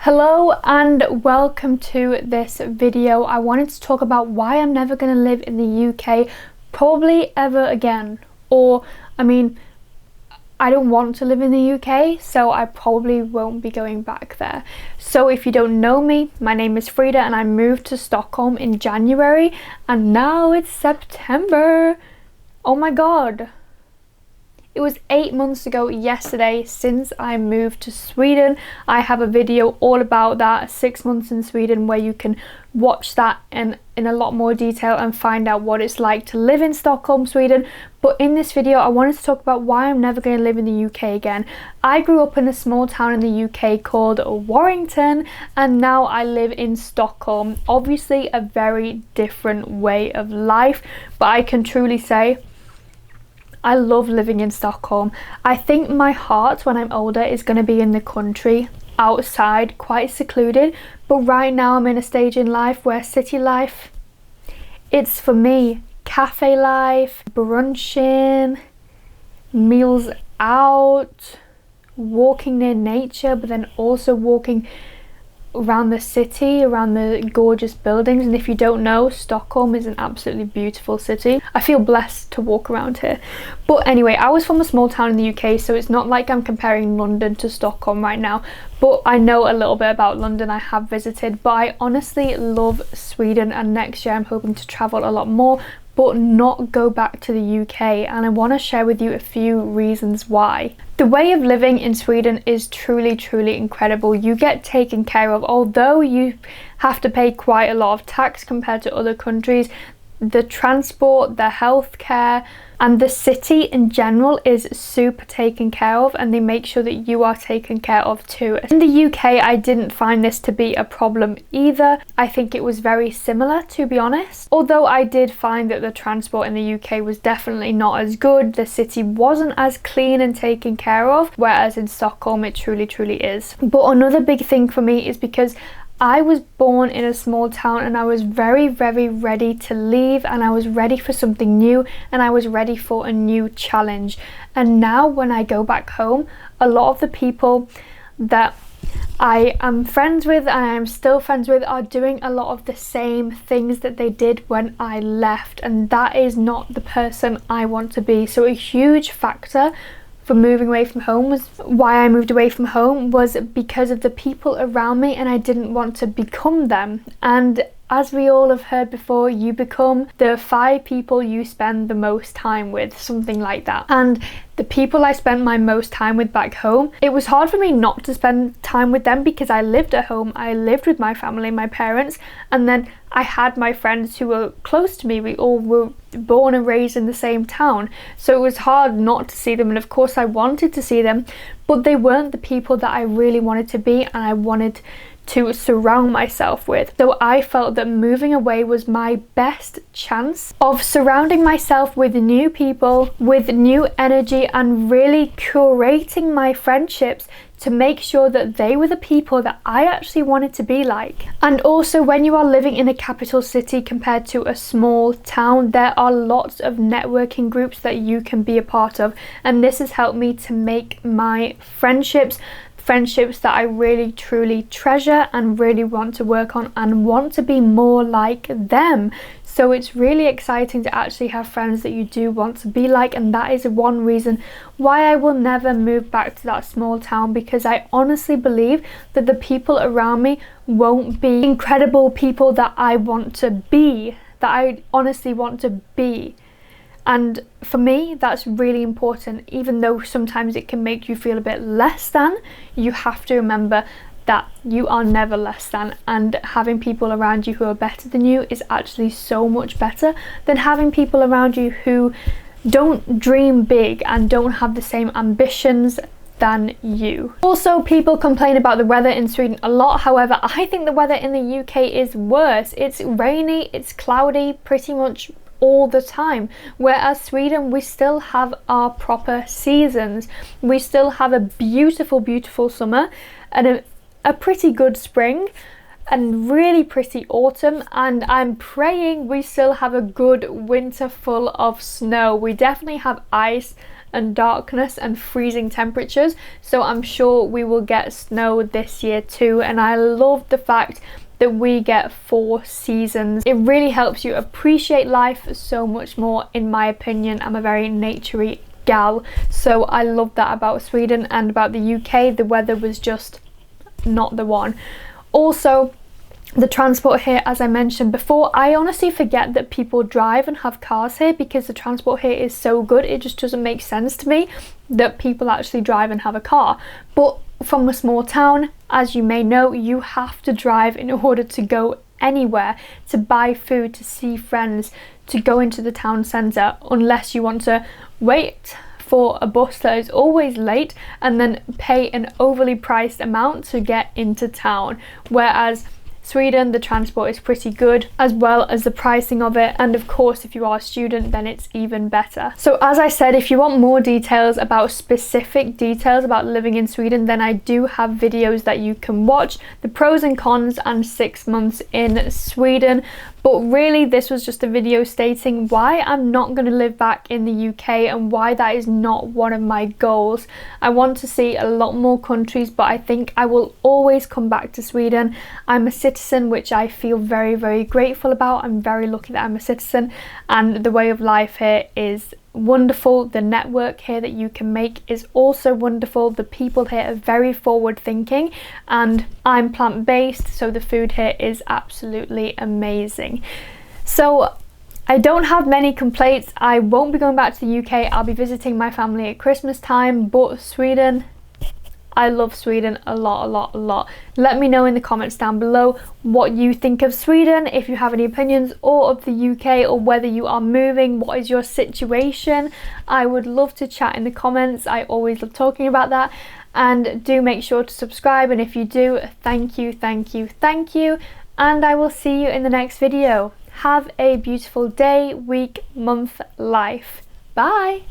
Hello and welcome to this video. I wanted to talk about why I'm never going to live in the UK probably ever again. I don't want to live in the UK, so I probably won't be going back there. So if you don't know me, my name is Frida and I moved to Stockholm in January and now it's September. Oh my god. It was 8 months ago yesterday since I moved to Sweden. I have a video all about that, 6 months in Sweden, where you can watch that in a lot more detail and find out what it's like to live in Stockholm, Sweden. But in this video, I wanted to talk about why I'm never going to live in the UK again. I grew up in a small town in the UK called Warrington, and now I live in Stockholm. Obviously a very different way of life, but I can truly say I love living in Stockholm. I think my heart when I'm older is going to be in the country, outside, quite secluded. But right now I'm in a stage in life where city life, it's for me. Cafe life, brunching, meals out, walking near nature, but then also walking around the city, around the gorgeous buildings. And if you don't know, Stockholm is an absolutely beautiful city. I feel blessed to walk around here. But anyway, I was from a small town in the UK, so it's not like I'm comparing London to Stockholm right now, but I know a little bit about London. I have visited, but I honestly love Sweden, and next year I'm hoping to travel a lot more but not go back to the UK, and I want to share with you a few reasons why. The way of living in Sweden is truly incredible. You get taken care of. Although you have to pay quite a lot of tax compared to other countries, the transport, the healthcare, and the city in general is super taken care of, and they make sure that you are taken care of too. In the UK, I didn't find this to be a problem either. I think it was very similar, to be honest. Although I did find that the transport in the UK was definitely not as good. The city wasn't as clean and taken care of, whereas in Stockholm it truly is. But another big thing for me is because I was born in a small town and I was very ready to leave, and I was ready for something new, and I was ready for a new challenge. And now when I go back home, a lot of the people that I am friends with and I am still friends with are doing a lot of the same things that they did when I left, and that is not the person I want to be. So a huge factor for moving away from home was why I moved away from home was because of the people around me, and I didn't want to become them. And as we all have heard before, you become the 5 people you spend the most time with, something like that. And the people I spent my most time with back home, it was hard for me not to spend time with them because I lived at home. I lived with my family, my parents, and then I had my friends who were close to me. We all were born and raised in the same town, so it was hard not to see them. And of course I wanted to see them, but they weren't the people that I really wanted to be and I wanted to surround myself with. So I felt that moving away was my best chance of surrounding myself with new people, with new energy, and really curating my friendships to make sure that they were the people that I actually wanted to be like. And also, when you are living in a capital city compared to a small town, there are lots of networking groups that you can be a part of, and this has helped me to make my friendships that I really truly treasure and really want to work on and want to be more like them. So it's really exciting to actually have friends that you do want to be like, and that is one reason why I will never move back to that small town, because I honestly believe that the people around me won't be incredible people that I want to be, that I honestly want to be. And for me, that's really important. Even though sometimes it can make you feel a bit less than, you have to remember that you are never less than, and having people around you who are better than you is actually so much better than having people around you who don't dream big and don't have the same ambitions than you. Also, people complain about the weather in Sweden a lot. However, I think the weather in the UK is worse. It's rainy, it's cloudy pretty much all the time, whereas Sweden, we still have our proper seasons. We still have a beautiful summer and a pretty good spring and really pretty autumn, and I'm praying we still have a good winter full of snow. We definitely have ice and darkness and freezing temperatures. So I'm sure we will get snow this year too, and I love the fact that we get 4 seasons. It really helps you appreciate life so much more, in my opinion. I'm a very naturey gal, so I love that about Sweden. And about the UK, the weather was just not the one. Also, the transport here, as I mentioned before, I honestly forget that people drive and have cars here because the transport here is so good. It just doesn't make sense to me that people actually drive and have a car. But from a small town, as you may know, you have to drive in order to go anywhere, to buy food, to see friends, to go into the town centre, unless you want to wait for a bus that is always late and then pay an overly priced amount to get into town. Whereas Sweden, the transport is pretty good, as well as the pricing of it, and of course if you are a student then it's even better. So as I said, if you want more details about specific details about living in Sweden, then I do have videos that you can watch, the pros and cons and 6 months in Sweden. But really this was just a video stating why I'm not going to live back in the UK and why that is not one of my goals. I want to see a lot more countries, but I think I will always come back to Sweden. I'm a citizen, which I feel very, very grateful about. I'm very lucky that I'm a citizen, and the way of life here is wonderful. The network here that you can make is also wonderful. The people here are very forward thinking, and I'm plant-based, so the food here is absolutely amazing. So I don't have many complaints. I won't be going back to the UK. I'll be visiting my family at Christmas time, but Sweden, I love Sweden a lot. Let me know in the comments down below what you think of Sweden, if you have any opinions, or of the UK, or whether you are moving, what is your situation. I would love to chat in the comments. I always love talking about that. And do make sure to subscribe, and if you do, thank you. And I will see you in the next video. Have a beautiful day, week, month, life. Bye!